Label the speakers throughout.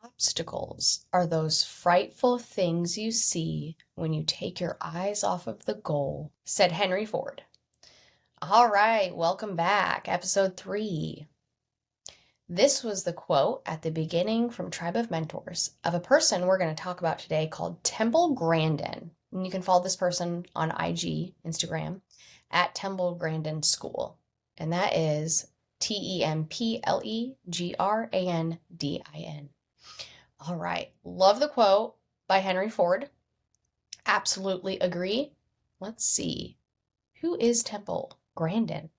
Speaker 1: Obstacles are those frightful things you see when you take your eyes off of the goal, said Henry Ford. All right, welcome back. Episode 3. This was the quote at the beginning from Tribe of Mentors of a person we're going to talk about today called Temple Grandin. And you can follow this person on IG, Instagram, at Temple Grandin School. And that is TempleGrandin. All right. Love the quote by Henry Ford. Absolutely agree. Let's see. Who is Temple Grandin?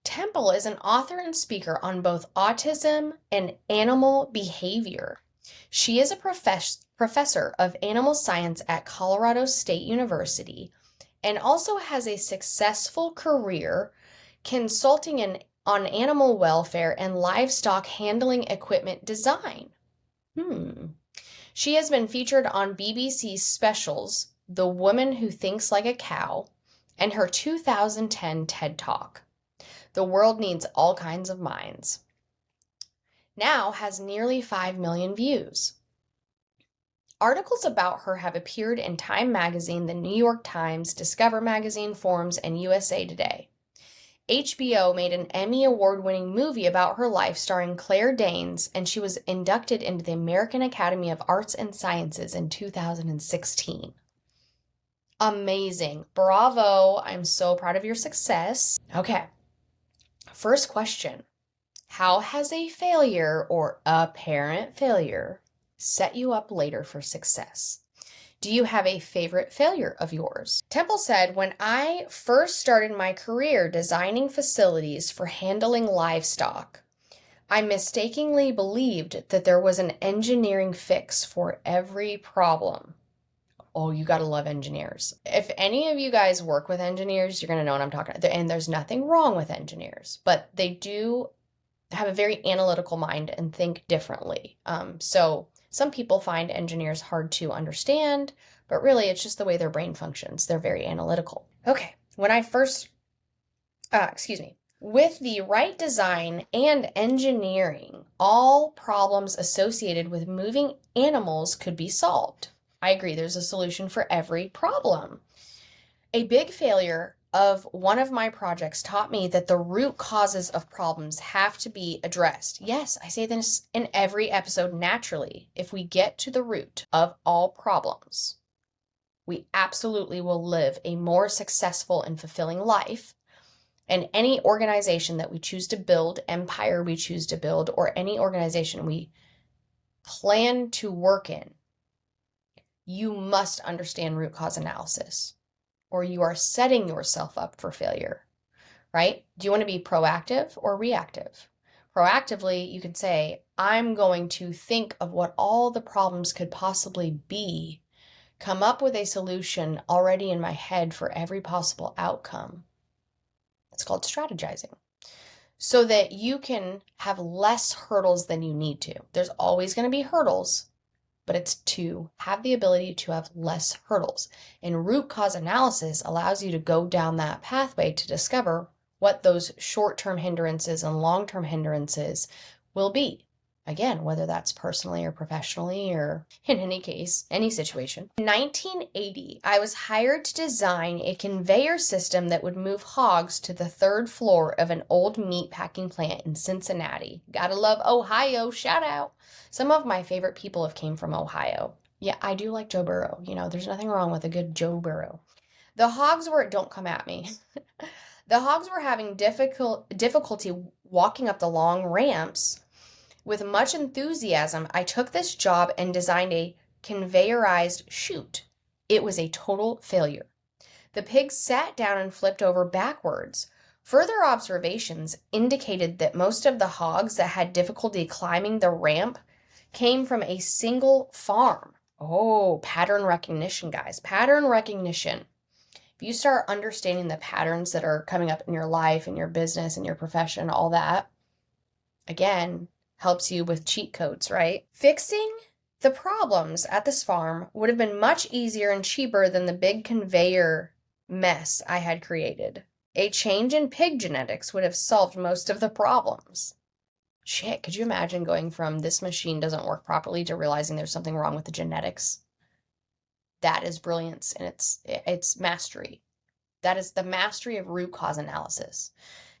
Speaker 1: Temple is an author and speaker on both autism and animal behavior. She is a professor of animal science at Colorado State University and also has a successful career consulting on animal welfare and livestock handling equipment design. She has been featured on BBC's specials, The Woman Who Thinks Like a Cow, and her 2010 TED Talk, The World Needs All Kinds of Minds. Now has nearly 5 million views. Articles about her have appeared in Time Magazine, The New York Times, Discover Magazine, Forbes, and USA Today. HBO made an Emmy Award-winning movie about her life starring Claire Danes, and she was inducted into the American Academy of Arts and Sciences in 2016. Amazing. Bravo. I'm so proud of your success. Okay. First question. How has a failure or apparent failure set you up later for success? Do you have a favorite failure of yours? Temple said, when I first started my career designing facilities for handling livestock, I mistakenly believed that there was an engineering fix for every problem. Oh, you gotta love engineers. If any of you guys work with engineers, you're gonna know what I'm talking about. And there's nothing wrong with engineers, but they do have a very analytical mind and think differently. So some people find engineers hard to understand, but really it's just the way their brain functions. They're very analytical. Okay, with the right design and engineering, all problems associated with moving animals could be solved. I agree, there's a solution for every problem. A big failure of one of my projects taught me that the root causes of problems have to be addressed. Yes, I say this in every episode naturally. If we get to the root of all problems, we absolutely will live a more successful and fulfilling life. And any organization that we choose to build, empire we choose to build, or any organization we plan to work in, you must understand root cause analysis, or you are setting yourself up for failure, right? Do you want to be proactive or reactive? Proactively, you could say, I'm going to think of what all the problems could possibly be, come up with a solution already in my head for every possible outcome. It's called strategizing. So that you can have less hurdles than you need to. There's always going to be hurdles, but it's to have the ability to have less hurdles. And root cause analysis allows you to go down that pathway to discover what those short-term hindrances and long-term hindrances will be. Again, whether that's personally or professionally or in any case, any situation. In 1980, I was hired to design a conveyor system that would move hogs to the third floor of an old meat packing plant in Cincinnati. Gotta love Ohio, shout out. Some of my favorite people have came from Ohio. Yeah, I do like Joe Burrow. There's nothing wrong with a good Joe Burrow. The hogs don't come at me. The hogs were having difficulty walking up the long ramps. With much enthusiasm, I took this job and designed a conveyorized chute. It was a total failure. The pigs sat down and flipped over backwards. Further observations indicated that most of the hogs that had difficulty climbing the ramp came from a single farm. Oh, pattern recognition, guys. Pattern recognition. If you start understanding the patterns that are coming up in your life, in your business, in your profession, all that, again, helps you with cheat codes, right? Fixing the problems at this farm would have been much easier and cheaper than the big conveyor mess I had created. A change in pig genetics would have solved most of the problems. Shit, could you imagine going from this machine doesn't work properly to realizing there's something wrong with the genetics? That is brilliance, and it's mastery. That is the mastery of root cause analysis.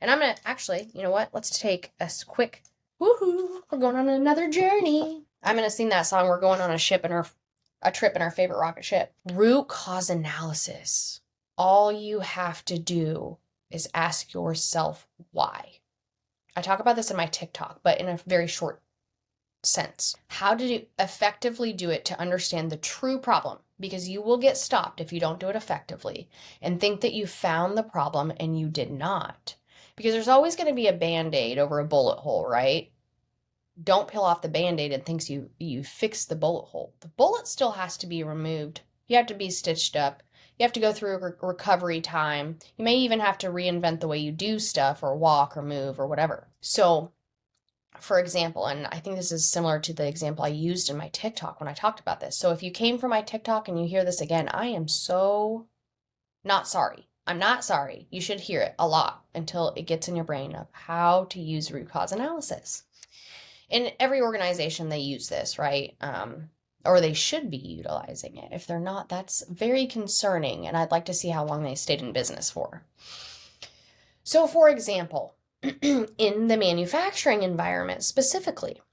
Speaker 1: And I'm gonna actually, you know what? Let's take a quick woohoo. We're going on another journey. I'm gonna sing that song. We're going on a trip in our favorite rocket ship. Root cause analysis. All you have to do is ask yourself why. I talk about this in my TikTok, but in a very short sense. How to effectively do it to understand the true problem, because you will get stopped if you don't do it effectively and think that you found the problem and you did not. Because there's always going to be a band-aid over a bullet hole, right? Don't peel off the band-aid and think you fix the bullet hole. The bullet still has to be removed. You have to be stitched up. You have to go through a recovery time. You may even have to reinvent the way you do stuff or walk or move or whatever. So, for example, and I think this is similar to the example I used in my TikTok when I talked about this. So if you came from my TikTok and you hear this again, I am so not sorry. I'm not sorry. You should hear it a lot until it gets in your brain of how to use root cause analysis. In every organization, they use this, right? Or they should be utilizing it. If they're not, that's very concerning, and I'd like to see how long they stayed in business for. So, for example, in the manufacturing environment specifically,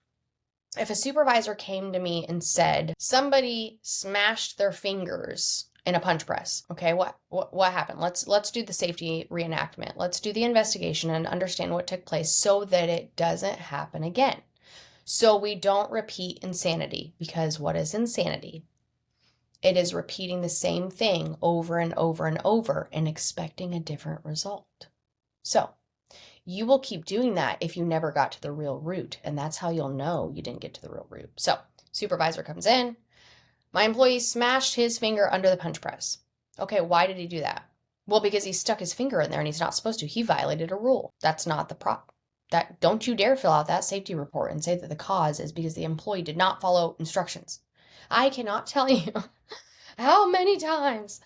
Speaker 1: if a supervisor came to me and said somebody smashed their fingers in a punch press, okay, what happened? Let's do the safety reenactment. Let's do the investigation and understand what took place so that it doesn't happen again. So we don't repeat insanity, because what is insanity? It is repeating the same thing over and over and over and expecting a different result. So you will keep doing that if you never got to the real root, and that's how you'll know you didn't get to the real root. So supervisor comes in, my employee smashed his finger under the punch press. Okay, why did he do that? Well, because he stuck his finger in there and he's not supposed to. He violated a rule. That's not the problem. Don't you dare fill out that safety report and say that the cause is because the employee did not follow instructions. I cannot tell you how many times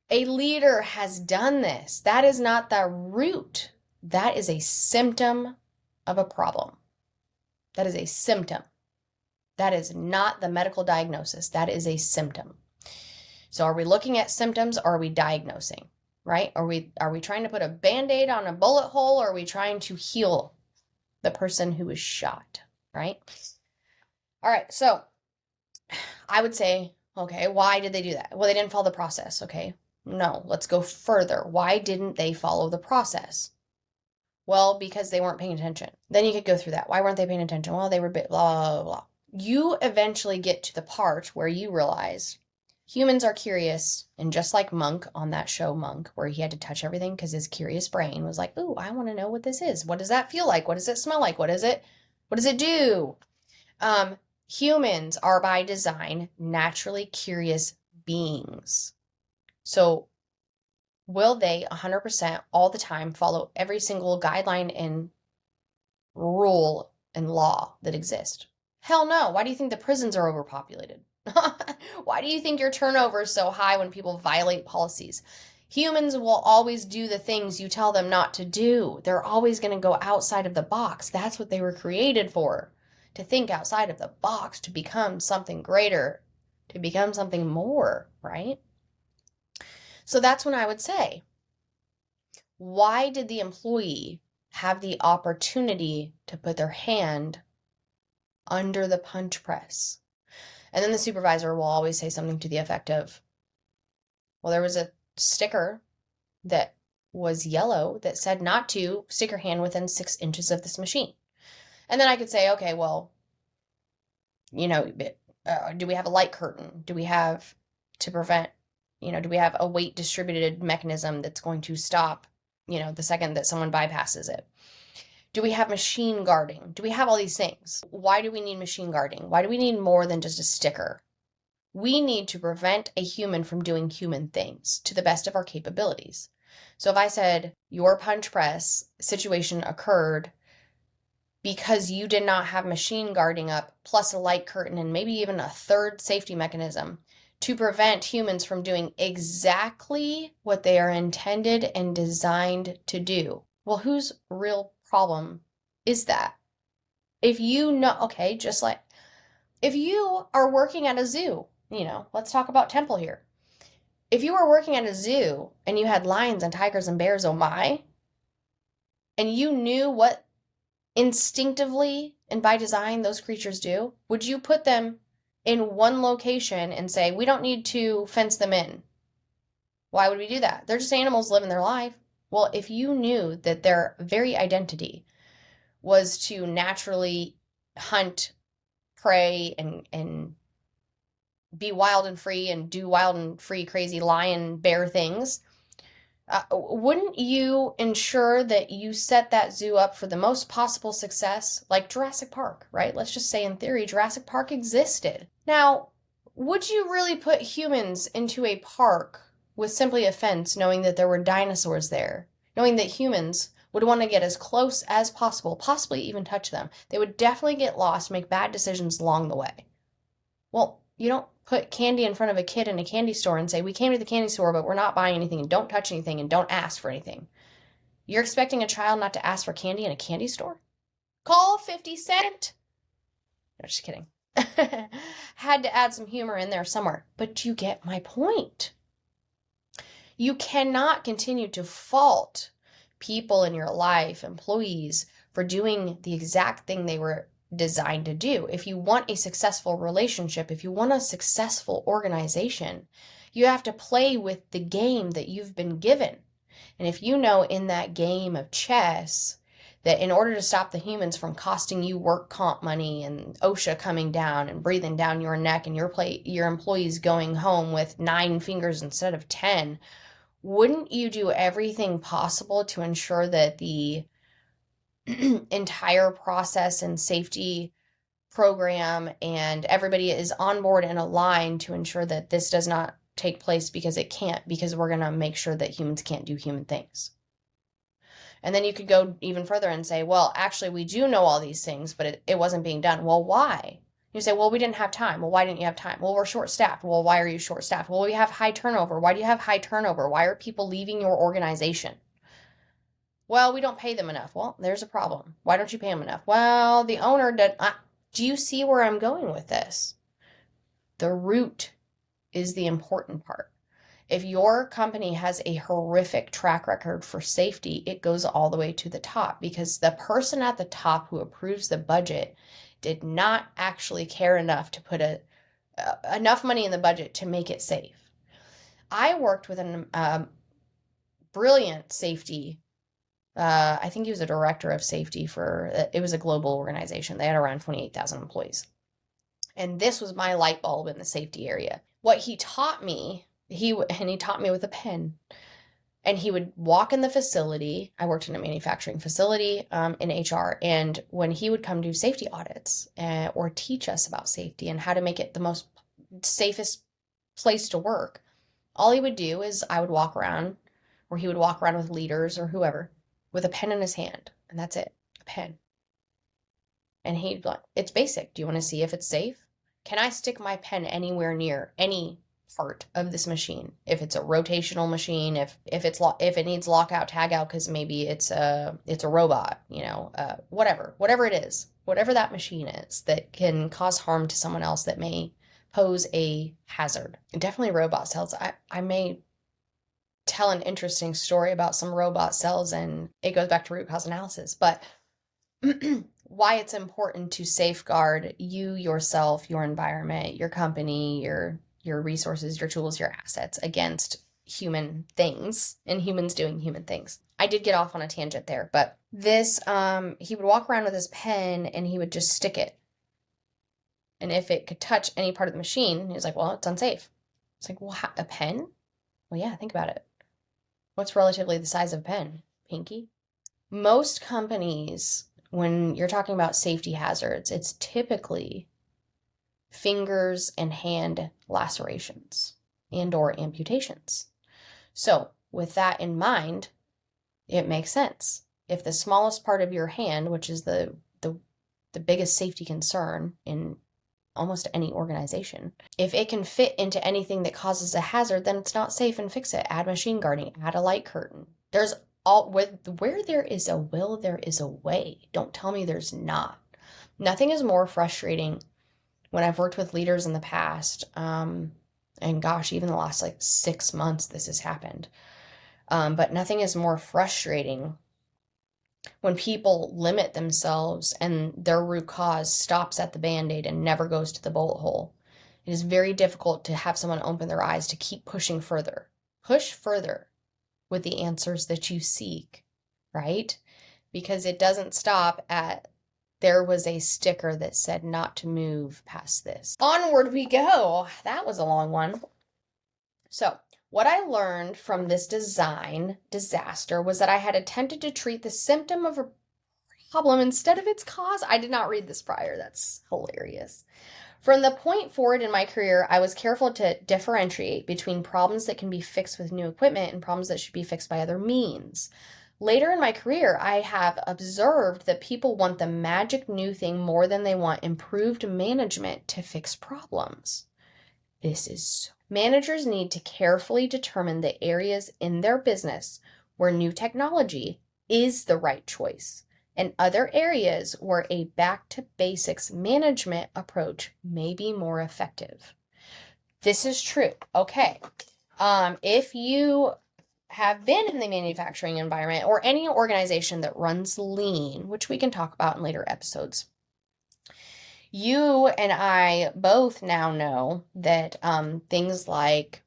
Speaker 1: a leader has done this. That is not the root. That is a symptom of a problem. That is a symptom. That is not the medical diagnosis. That is a symptom. So are we looking at symptoms or are we diagnosing, right? Are we trying to put a Band-Aid on a bullet hole, or are we trying to heal the person who was shot, right? All right, so I would say, okay, why did they do that? Well, they didn't follow the process, okay? No, let's go further. Why didn't they follow the process? Well, because they weren't paying attention. Then you could go through that. Why weren't they paying attention? Well, they were blah, blah, blah, blah. You eventually get to the part where you realize humans are curious, and just like Monk on that show, Monk, where he had to touch everything because his curious brain was like, ooh, I want to know what this is. What does that feel like? What does it smell like? What does it do? Humans are by design naturally curious beings. So will they 100% all the time follow every single guideline and rule and law that exist? Hell no. Why do you think the prisons are overpopulated? Why do you think your turnover is so high when people violate policies? Humans will always do the things you tell them not to do. They're always going to go outside of the box. That's what they were created for, to think outside of the box, to become something greater, to become something more, right? So that's when I would say, why did the employee have the opportunity to put their hand under the punch press? And then the supervisor will always say something to the effect of, well, there was a sticker that was yellow that said not to stick your hand within 6 inches of this machine. And then I could say, okay, well, you know, do we have a light curtain? Do we have to prevent, do we have a weight distributed mechanism that's going to stop, the second that someone bypasses it? Do we have machine guarding? Do we have all these things? Why do we need machine guarding? Why do we need more than just a sticker? We need to prevent a human from doing human things to the best of our capabilities. So if I said your punch press situation occurred because you did not have machine guarding up, plus a light curtain and maybe even a third safety mechanism to prevent humans from doing exactly what they are intended and designed to do. Well, whose real problem is that? If you know, okay, just like if you are working at a zoo, let's talk about Temple here. If you were working at a zoo and you had lions and tigers and bears, oh my, and you knew what instinctively and by design those creatures do, would you put them in one location and say, we don't need to fence them in? Why would we do that? They're just animals living their life. Well, if you knew that their very identity was to naturally hunt, prey, and be wild and free and do wild and free, crazy lion, bear things, wouldn't you ensure that you set that zoo up for the most possible success, like Jurassic Park, right? Let's just say in theory, Jurassic Park existed. Now, would you really put humans into a park with simply a fence, knowing that there were dinosaurs there, knowing that humans would want to get as close as possible, possibly even touch them? They would definitely get lost, make bad decisions along the way. Well, you don't put candy in front of a kid in a candy store and say, we came to the candy store, but we're not buying anything and don't touch anything and don't ask for anything. You're expecting a child not to ask for candy in a candy store? Call 50 Cent. No, just kidding. Had to add some humor in there somewhere, but you get my point. You cannot continue to fault people in your life, employees, for doing the exact thing they were designed to do. If you want a successful relationship, if you want a successful organization, you have to play with the game that you've been given. And if you know in that game of chess that in order to stop the humans from costing you work comp money and OSHA coming down and breathing down your neck and your employees going home with 9 fingers instead of 10, wouldn't you do everything possible to ensure that the entire process and safety program and everybody is on board and aligned to ensure that this does not take place because it can't, because we're going to make sure that humans can't do human things? And then you could go even further and say, well, actually, we do know all these things, but it wasn't being done. Well, why? You say, well, we didn't have time. Well, why didn't you have time? Well, we're short-staffed. Well, why are you short-staffed? Well, we have high turnover. Why do you have high turnover? Why are people leaving your organization? Well, we don't pay them enough. Well, there's a problem. Why don't you pay them enough? Well, the owner did. Do you see where I'm going with this? The root is the important part. If your company has a horrific track record for safety, it goes all the way to the top because the person at the top who approves the budget did not actually care enough to put enough money in the budget to make it safe. I worked with a brilliant safety. I think he was a director of safety it was a global organization. They had around 28,000 employees. And this was my light bulb in the safety area. What he taught me, he taught me with a pen. And he would walk in the facility. I worked in a manufacturing facility in HR. And when he would come do safety audits or teach us about safety and how to make it the most safest place to work, all he would do is I would walk around, or he would walk around with leaders or whoever with a pen in his hand. And that's it, a pen. And he'd be like, it's basic. Do you want to see if it's safe? Can I stick my pen anywhere near any part of this machine? If it's a rotational machine, if it needs lockout, tagout, because maybe it's a robot, whatever it is, whatever that machine is that can cause harm to someone else that may pose a hazard. Definitely robot cells. I may tell an interesting story about some robot cells, and it goes back to root cause analysis, but why it's important to safeguard you, yourself, your environment, your company, your resources, your tools, your assets against human things and humans doing human things. I did get off on a tangent there, but this, he would walk around with his pen and he would just stick it. And if it could touch any part of the machine, he was like, well, it's unsafe. It's like, well, a pen? Well, yeah, think about it. What's relatively the size of a pen? Pinky? Most companies, when you're talking about safety hazards, it's typically fingers and hand lacerations and or amputations. So with that in mind, it makes sense. If the smallest part of your hand, which is the biggest safety concern in almost any organization, if it can fit into anything that causes a hazard, then it's not safe and fix it. Add machine guarding, add a light curtain. There's where there is a will, there is a way. Don't tell me there's not. Nothing is more frustrating when I've worked with leaders in the past, and gosh, even the last like 6 months, this has happened. But nothing is more frustrating when people limit themselves and their root cause stops at the band-aid and never goes to the bullet hole. It is very difficult to have someone open their eyes to keep pushing further. Push further with the answers that you seek, right? Because it doesn't stop at there was a sticker that said not to move past this. Onward we go. That was a long one. So, what I learned from this design disaster was that I had attempted to treat the symptom of a problem instead of its cause. I did not read this prior. That's hilarious. From the point forward in my career, I was careful to differentiate between problems that can be fixed with new equipment and problems that should be fixed by other means. Later in my career, I have observed that people want the magic new thing more than they want improved management to fix problems. Managers need to carefully determine the areas in their business where new technology is the right choice, and other areas where a back-to-basics management approach may be more effective. This is true. Okay. If you have been in the manufacturing environment or any organization that runs lean, which we can talk about in later episodes, you and I both now know that things like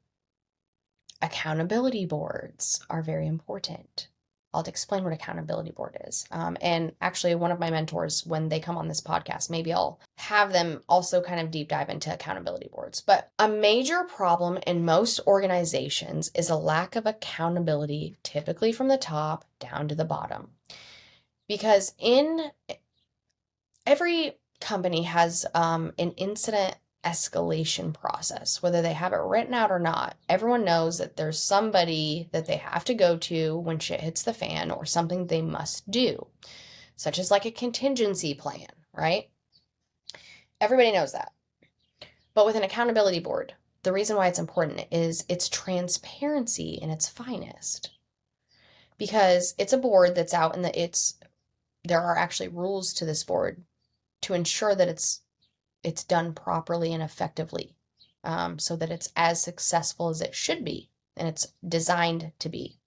Speaker 1: accountability boards are very important. I'll explain what accountability board is. And actually, one of my mentors, when they come on this podcast, maybe I'll have them also kind of deep dive into accountability boards. But a major problem in most organizations is a lack of accountability, typically from the top down to the bottom. Because in every company has an incident escalation process, whether they have it written out or not. Everyone knows that there's somebody that they have to go to when shit hits the fan or something they must do, such as like a contingency plan, right? Everybody knows that. But with an accountability board, the reason why it's important is its transparency in its finest. Because it's a board that's out and there are actually rules to this board to ensure that it's done properly and effectively, so that it's as successful as it should be and it's designed to be.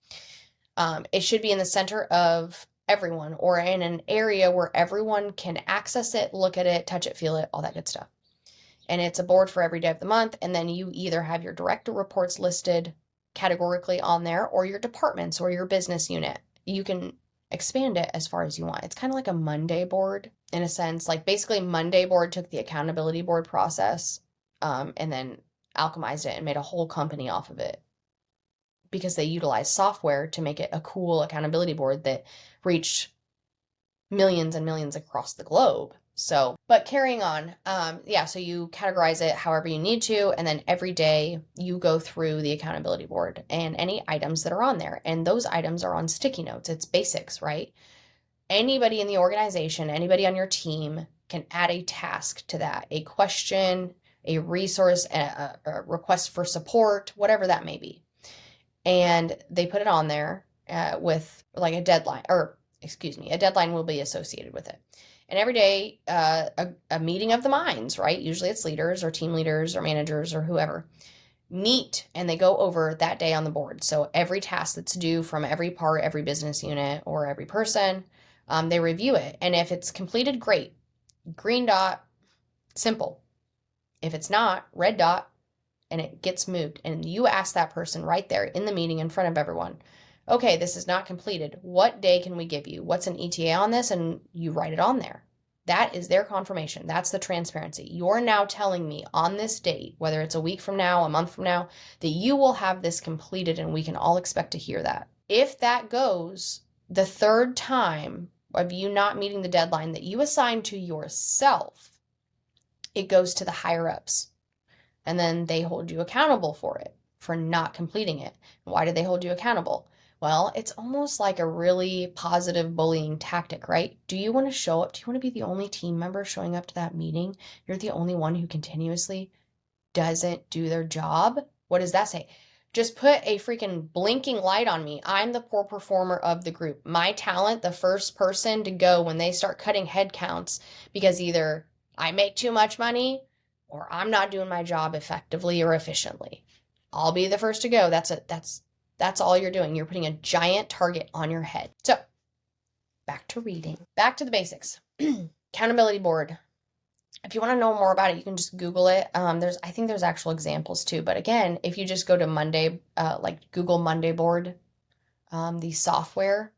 Speaker 1: It should be in the center of everyone or in an area where everyone can access it, look at it, touch it, feel it, all that good stuff. And it's a board for every day of the month. And then you either have your direct reports listed categorically on there or your departments or your business unit. You can expand it as far as you want. It's kind of like a Monday board in a sense. Like basically Monday board took the accountability board process and then alchemized it and made a whole company off of it because they utilized software to make it a cool accountability board that reached millions and millions across the globe. So, but carrying on, so you categorize it however you need to, and then every day you go through the accountability board and any items that are on there, and those items are on sticky notes. It's basics, right? Anybody in the organization, anybody on your team can add a task to that, a question, a resource, a request for support, whatever that may be. And they put it on there with like a deadline, a deadline will be associated with it. And every day, a meeting of the minds, right? Usually it's leaders or team leaders or managers or whoever meet and they go over that day on the board. So every task that's due from every part, every business unit or every person, they review it. And if it's completed, great. Green dot, simple. If it's not, red dot, and it gets moved. And you ask that person right there in the meeting in front of everyone, okay, this is not completed. What day can we give you? What's an ETA on this? And you write it on there. That is their confirmation. That's the transparency. You're now telling me on this date, whether it's a week from now, a month from now, that you will have this completed and we can all expect to hear that. If that goes the third time of you not meeting the deadline that you assigned to yourself, it goes to the higher ups. And then they hold you accountable for it, for not completing it. Why do they hold you accountable? Well, it's almost like a really positive bullying tactic, right? Do you want to show up? Do you want to be the only team member showing up to that meeting? You're the only one who continuously doesn't do their job? What does that say? Just put a freaking blinking light on me. I'm the poor performer of the group. My talent, the first person to go when they start cutting head counts because either I make too much money or I'm not doing my job effectively or efficiently. I'll be the first to go. That's all you're doing. You're putting a giant target on your head. So, back to reading. Back to the basics. Accountability board. If you want to know more about it, you can just Google it. I think there's actual examples too. But again, if you just go to Monday, like Google Monday board, the software,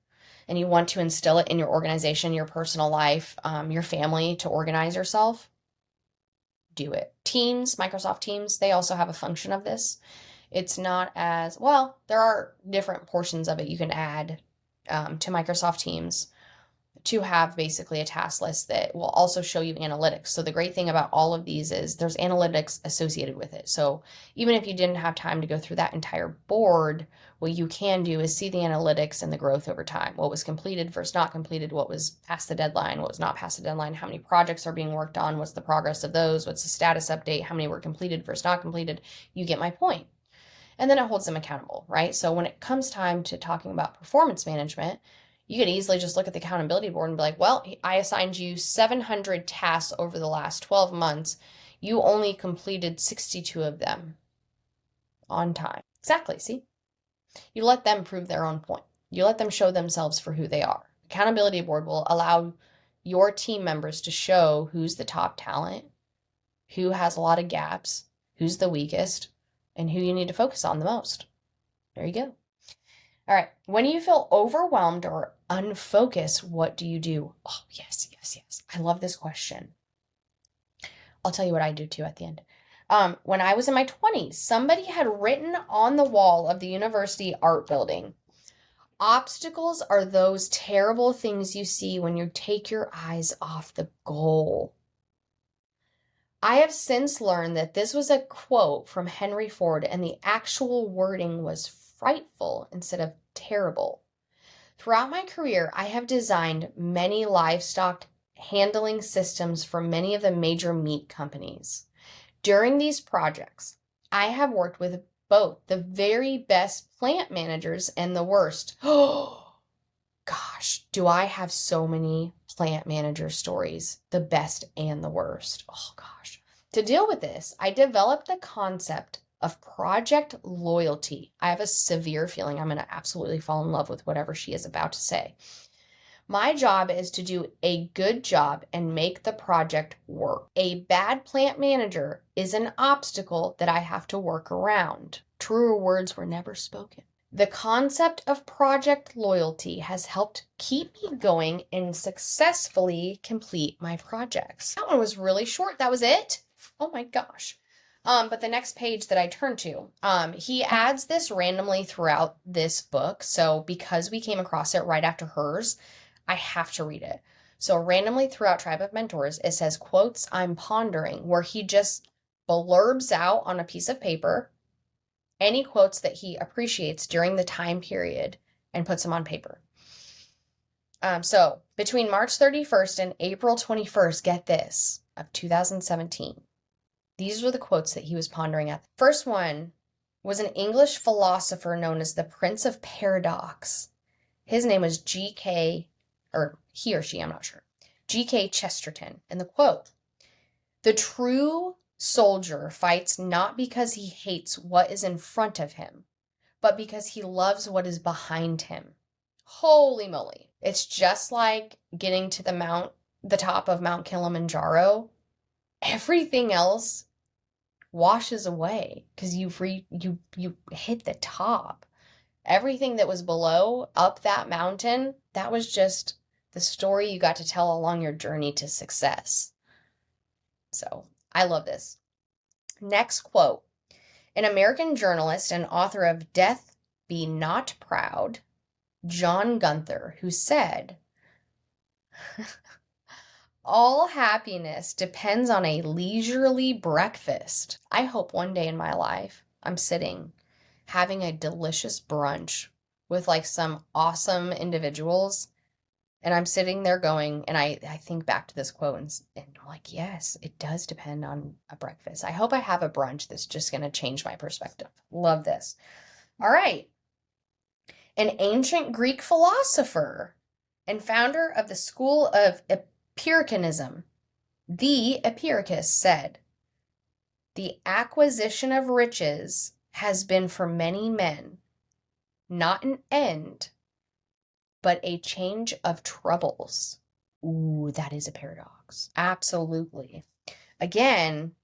Speaker 1: and you want to instill it in your organization, your personal life, your family to organize yourself, do it. Teams, Microsoft Teams, they also have a function of this. It's not as, well, there are different portions of it you can add to Microsoft Teams to have basically a task list that will also show you analytics. So the great thing about all of these is there's analytics associated with it. So even if you didn't have time to go through that entire board, what you can do is see the analytics and the growth over time. What was completed versus not completed, what was past the deadline, what was not past the deadline, how many projects are being worked on, what's the progress of those, what's the status update, how many were completed versus not completed. You get my point. And then it holds them accountable, right? So when it comes time to talking about performance management, you could easily just look at the accountability board and be like, well, I assigned you 700 tasks over the last 12 months. You only completed 62 of them on time. Exactly, see? You let them prove their own point. You let them show themselves for who they are. Accountability board will allow your team members to show who's the top talent, who has a lot of gaps, who's the weakest, and who you need to focus on the most. There you go. All right. When you feel overwhelmed or unfocused, what do you do? Oh, yes. I love this question. I'll tell you what I do too at the end. When I was in my 20s, somebody had written on the wall of the university art building, obstacles are those terrible things you see when you take your eyes off the goal. I have since learned that this was a quote from Henry Ford, and the actual wording was frightful instead of terrible. Throughout my career, I have designed many livestock handling systems for many of the major meat companies. During these projects, I have worked with both the very best plant managers and the worst. Oh, gosh, do I have so many plant manager stories, the best and the worst. Oh, gosh. To deal with this, I developed the concept of project loyalty. I have a severe feeling I'm going to absolutely fall in love with whatever she is about to say. My job is to do a good job and make the project work. A bad plant manager is an obstacle that I have to work around. Truer words were never spoken. The concept of project loyalty has helped keep me going and successfully complete my projects. That one was really short. That was it? Oh my gosh. But the next page that I turn to, he adds this randomly throughout this book. So because we came across it right after hers, I have to read it. So randomly throughout Tribe of Mentors, it says quotes I'm pondering, where he just blurbs out on a piece of paper any quotes that he appreciates during the time period and puts them on paper. So between March 31st and April 21st, get this, of 2017, these were the quotes that he was pondering at. First one was an English philosopher known as the Prince of Paradox. His name was G.K., or he or she, I'm not sure, G.K. Chesterton. And the quote, "The true soldier fights not because he hates what is in front of him, but because he loves what is behind him." Holy moly. It's just like getting to the top of Mount Kilimanjaro. Everything else washes away because you hit the top. Everything that was below, up that mountain, that was just the story you got to tell along your journey to success. So I love this. Next quote. An American journalist and author of Death Be Not Proud, John Gunther, who said, "All happiness depends on a leisurely breakfast." I hope one day in my life I'm sitting having a delicious brunch with like some awesome individuals, and I'm sitting there going, and I think back to this quote and I'm like, yes, it does depend on a breakfast. I hope I have a brunch that's just going to change my perspective. Love this. All right. An ancient Greek philosopher and founder of the school of Epicurianism, the Epicurus, said, "The acquisition of riches has been for many men not an end, but a change of troubles." Ooh, that is a paradox. Absolutely. Again,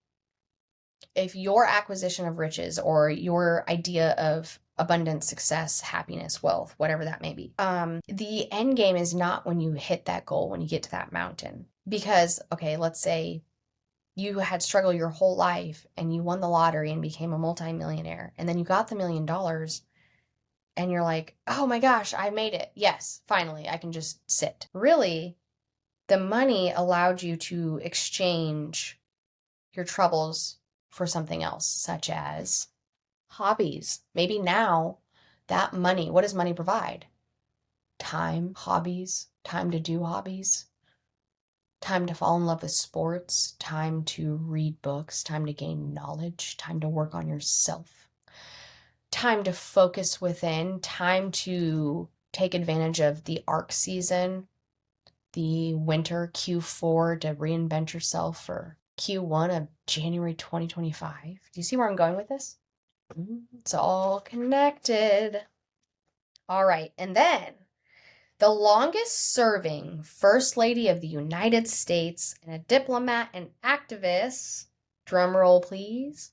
Speaker 1: if your acquisition of riches or your idea of abundance, success, happiness, wealth, whatever that may be, the end game is not when you hit that goal, when you get to that mountain. Because, okay, let's say you had struggled your whole life and you won the lottery and became a multimillionaire, and then you got the $1 million and you're like, oh my gosh, I made it. Yes, finally, I can just sit. Really, the money allowed you to exchange your troubles for something else, such as hobbies. Maybe now that money, what does money provide? Time, hobbies, time to do hobbies, time to fall in love with sports, time to read books, time to gain knowledge, time to work on yourself, time to focus within, time to take advantage of the arc season, the winter Q4 to reinvent yourself for Q1 of January 2025. Do you see where I'm going with this? It's all connected. All right, and then the longest serving First Lady of the United States and a diplomat and activist, drumroll please,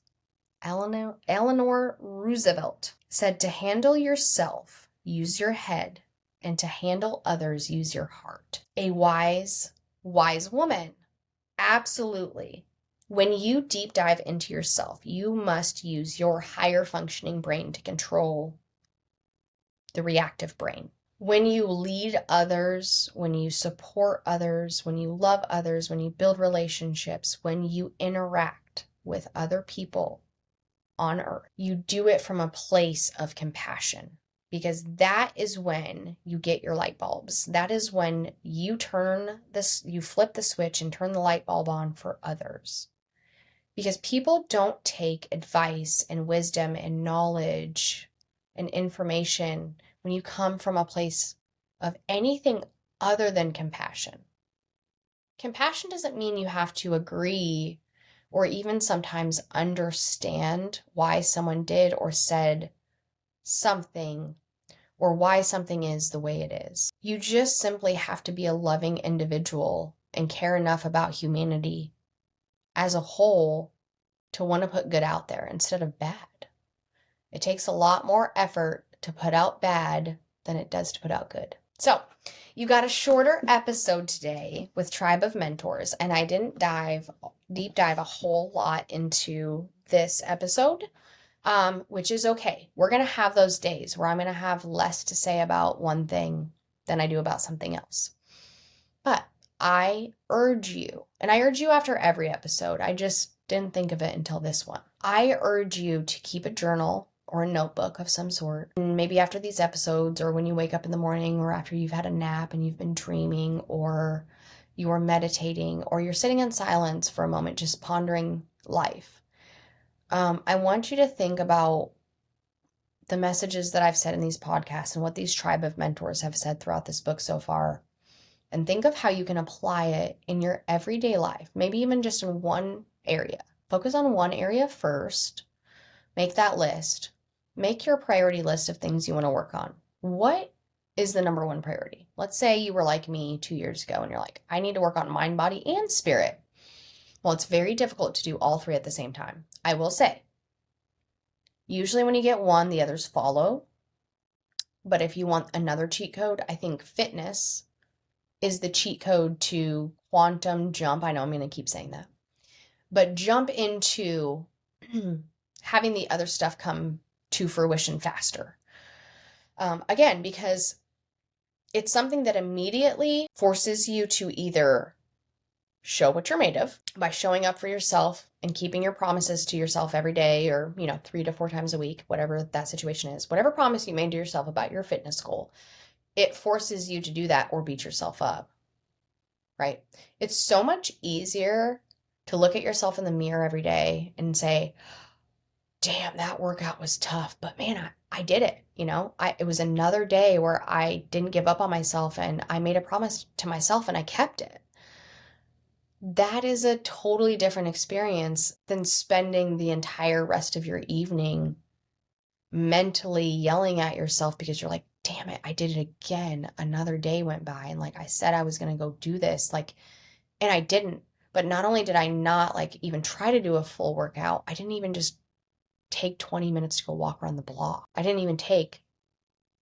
Speaker 1: Eleanor Roosevelt, said, "To handle yourself, use your head, and to handle others, use your heart." A wise woman. Absolutely. When you deep dive into yourself, you must use your higher functioning brain to control the reactive brain. When you lead others, when you support others, when you love others, when you build relationships, when you interact with other people on earth, you do it from a place of compassion, because that is when you get your light bulbs. That is when you flip the switch and turn the light bulb on for others. Because people don't take advice and wisdom and knowledge and information when you come from a place of anything other than compassion. Compassion doesn't mean you have to agree or even sometimes understand why someone did or said something or why something is the way it is. You just simply have to be a loving individual and care enough about humanity as a whole to want to put good out there instead of bad. It takes a lot more effort to put out bad than it does to put out good. So you got a shorter episode today with Tribe of Mentors, and I didn't deep dive a whole lot into this episode, which is okay. We're going to have those days where I'm going to have less to say about one thing than I do about something else. But I urge you, and I urge you after every episode, I just didn't think of it until this one. I urge you to keep a journal or a notebook of some sort. And maybe after these episodes, or when you wake up in the morning, or after you've had a nap and you've been dreaming, or you are meditating, or you're sitting in silence for a moment, just pondering life. I want you to think about the messages that I've said in these podcasts and what these Tribe of Mentors have said throughout this book so far. And think of how you can apply it in your everyday life, maybe even just in one area. Focus on one area first. Make that list. Make your priority list of things you want to work on. What is the number one priority? Let's say you were like me 2 years ago and you're like, I need to work on mind, body, and spirit. Well, it's very difficult to do all three at the same time. I will say, usually when you get one, the others follow. But if you want another cheat code, I think fitness is the cheat code to quantum jump. I know I'm going to keep saying that. But jump into having the other stuff come to fruition faster. Again, because it's something that immediately forces you to either show what you're made of by showing up for yourself and keeping your promises to yourself every day, or 3 to 4 times a week, whatever that situation is, whatever promise you made to yourself about your fitness goal, it forces you to do that or beat yourself up, right? It's so much easier to look at yourself in the mirror every day and say, damn, that workout was tough, but man, I did it, it was another day where I didn't give up on myself and I made a promise to myself and I kept it. That is a totally different experience than spending the entire rest of your evening mentally yelling at yourself because you're like, damn it, I did it again. Another day went by and like I said I was going to go do this, like, and I didn't. But not only did I not like even try to do a full workout, I didn't even just take 20 minutes to go walk around the block. I didn't even take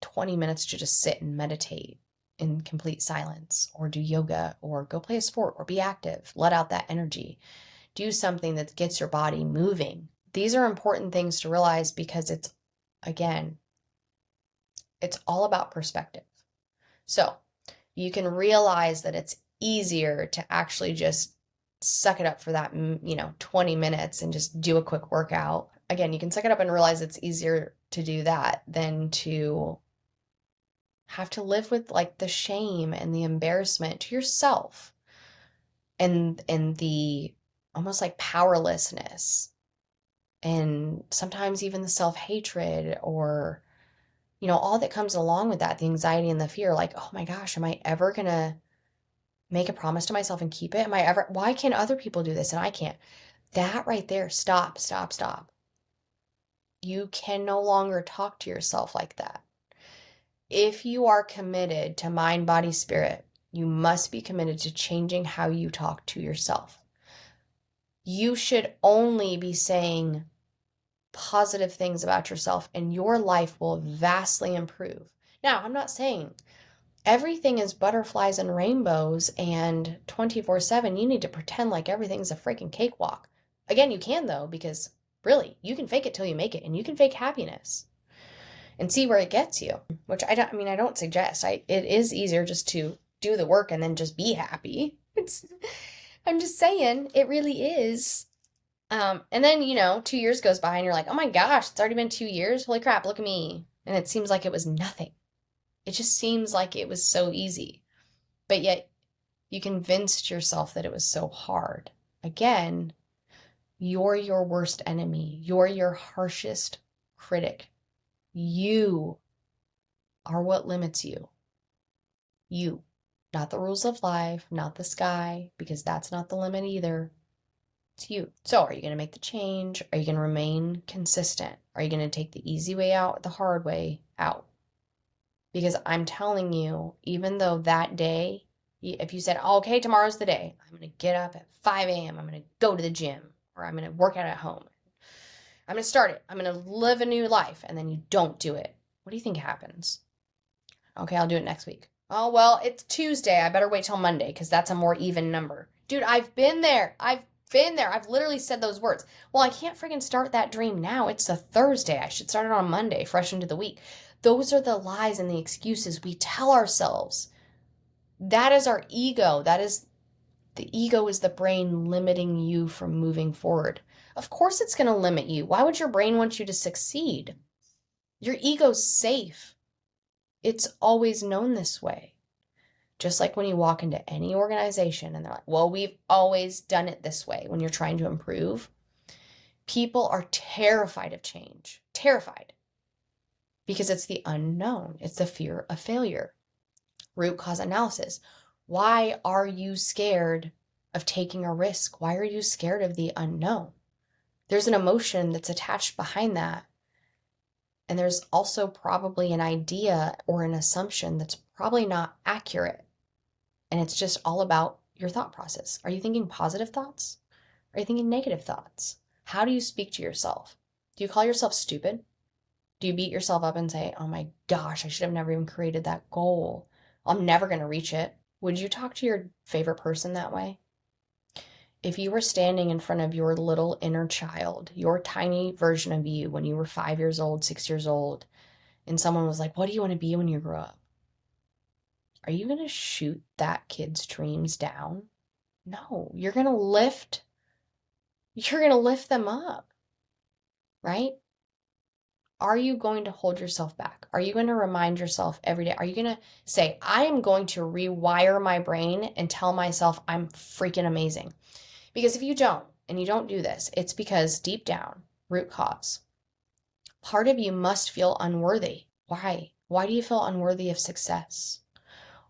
Speaker 1: 20 minutes to just sit and meditate in complete silence or do yoga or go play a sport or be active. Let out that energy. Do something that gets your body moving. These are important things to realize because again, it's all about perspective. So you can realize that it's easier to actually just suck it up for that, 20 minutes and just do a quick workout. Again, you can suck it up and realize it's easier to do that than to have to live with like the shame and the embarrassment to yourself and the almost like powerlessness and sometimes even the self-hatred or all that comes along with that, the anxiety and the fear, like, oh my gosh, am I ever gonna make a promise to myself and keep it? Why can other people do this and I can't? That right there, stop, stop, stop. You can no longer talk to yourself like that. If you are committed to mind, body, spirit, you must be committed to changing how you talk to yourself. You should only be saying positive things about yourself and your life will vastly improve. Now, I'm not saying everything is butterflies and rainbows and 24/7 you need to pretend like everything's a freaking cakewalk. Again, you can though, because really, you can fake it till you make it and you can fake happiness and see where it gets you, which I don't suggest. It is easier just to do the work and then just be happy. I'm just saying, it really is. And then, 2 years goes by and you're like, oh my gosh, it's already been 2 years. Holy crap, look at me. And it seems like it was nothing. It just seems like it was so easy. But yet you convinced yourself that it was so hard. Again, you're your worst enemy. You're your harshest critic. You are what limits you. You, not the rules of life, not the sky, because that's not the limit either. It's you. So are you going to make the change? Are you going to remain consistent? Are you going to take the easy way out, the hard way out? Because I'm telling you, even though that day, if you said, oh, okay, tomorrow's the day, I'm going to get up at 5 a.m., I'm going to go to the gym, or I'm going to work out at home. I'm going to start it. I'm going to live a new life. And then you don't do it. What do you think happens? Okay, I'll do it next week. Oh, well, it's Tuesday. I better wait till Monday because that's a more even number. Dude, I've been there. I've literally said those words. Well, I can't freaking start that dream now. It's a Thursday. I should start it on Monday, fresh into the week. Those are the lies and the excuses we tell ourselves. That is our ego. The ego is the brain limiting you from moving forward. Of course it's going to limit you. Why would your brain want you to succeed? Your ego's safe. It's always known this way. Just like when you walk into any organization and they're like, well, we've always done it this way when you're trying to improve. People are terrified of change. Terrified. Because it's the unknown. It's the fear of failure. Root cause analysis. Why are you scared of taking a risk? Why are you scared of the unknown? There's an emotion that's attached behind that. And there's also probably an idea or an assumption that's probably not accurate. And it's just all about your thought process. Are you thinking positive thoughts? Are you thinking negative thoughts? How do you speak to yourself? Do you call yourself stupid? Do you beat yourself up and say, oh my gosh, I should have never even created that goal. I'm never going to reach it. Would you talk to your favorite person that way? If you were standing in front of your little inner child, your tiny version of you when you were 5 years old, 6 years old, and someone was like, what do you want to be when you grow up? Are you going to shoot that kid's dreams down? No, you're going to lift them up, right? Are you going to hold yourself back? Are you going to remind yourself every day? Are you going to say, I am going to rewire my brain and tell myself I'm freaking amazing? Because if you don't, and you don't do this, it's because deep down, root cause, part of you must feel unworthy. Why? Why do you feel unworthy of success?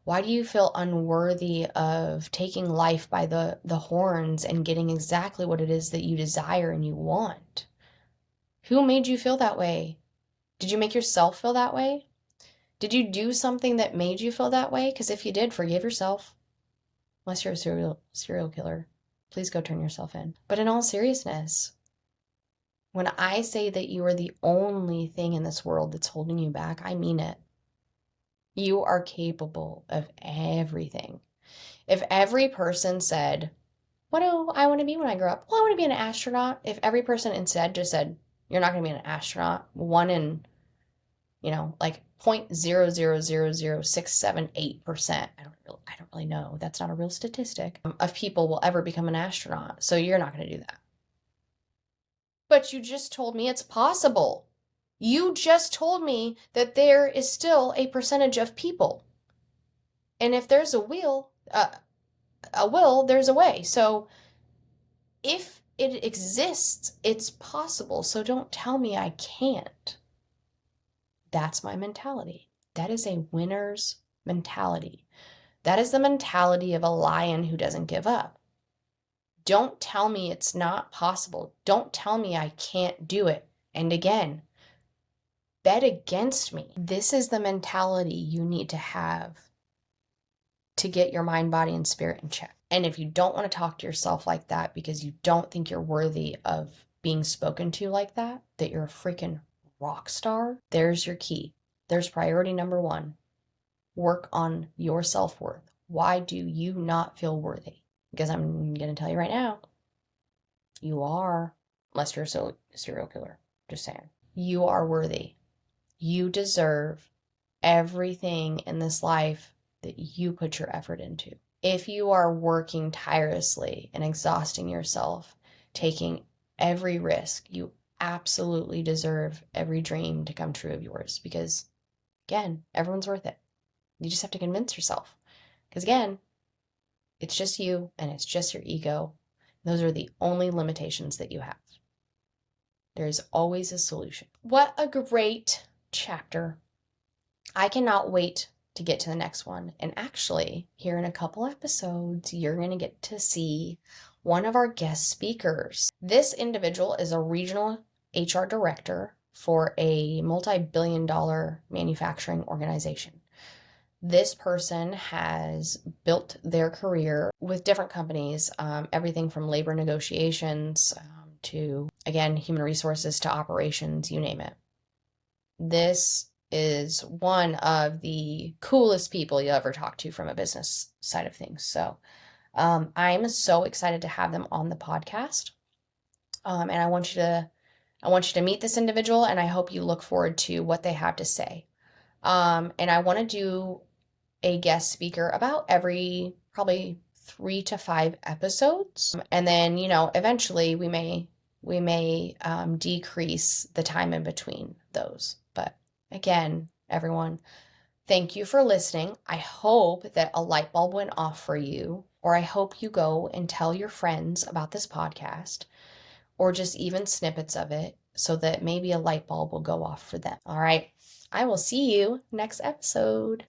Speaker 1: Why do you feel unworthy of taking life by the horns and getting exactly what it is that you desire and you want? Who made you feel that way? Did you make yourself feel that way? Did you do something that made you feel that way? Because if you did, forgive yourself. Unless you're a serial killer, please go turn yourself in. But in all seriousness, when I say that you are the only thing in this world that's holding you back, I mean it. You are capable of everything. If every person said, what do I want to be when I grow up? Well, I want to be an astronaut. If every person instead just said, you're not going to be an astronaut, one in, like 0.0000678%. I don't really know. That's not a real statistic of people will ever become an astronaut. So you're not going to do that. But you just told me it's possible. You just told me that there is still a percentage of people. And if there's a will, there's a way. So if it exists, it's possible. So don't tell me I can't. That's my mentality. That is a winner's mentality. That is the mentality of a lion who doesn't give up. Don't tell me it's not possible. Don't tell me I can't do it. And again, bet against me. This is the mentality you need to have to get your mind, body, and spirit in check. And if you don't want to talk to yourself like that because you don't think you're worthy of being spoken to like that you're a freaking rock star, there's your key. There's priority number one. Work on your self-worth. Why do you not feel worthy? Because I'm going to tell you right now, you are, unless you're a serial killer. Just saying. You are worthy. You deserve everything in this life that you put your effort into. If you are working tirelessly and exhausting yourself, taking every risk, you absolutely deserve every dream to come true of yours because, again, everyone's worth it. You just have to convince yourself. Because, again, it's just you and it's just your ego. Those are the only limitations that you have. There's always a solution. What a great chapter. I cannot wait to get to the next one. And actually, here in a couple episodes, you're going to get to see one of our guest speakers. This individual is a regional HR director for a multi-billion-dollar manufacturing organization. This person has built their career with different companies, everything from labor negotiations to, again, human resources to operations, you name it. This is one of the coolest people you'll ever talk to from a business side of things. So I'm so excited to have them on the podcast. And I want you to meet this individual, and I hope you look forward to what they have to say. And I want to do a guest speaker about every probably 3 to 5 episodes. And then, eventually we may decrease the time in between those. But again, everyone, thank you for listening. I hope that a light bulb went off for you, or I hope you go and tell your friends about this podcast, or just even snippets of it so that maybe a light bulb will go off for them. All right. I will see you next episode.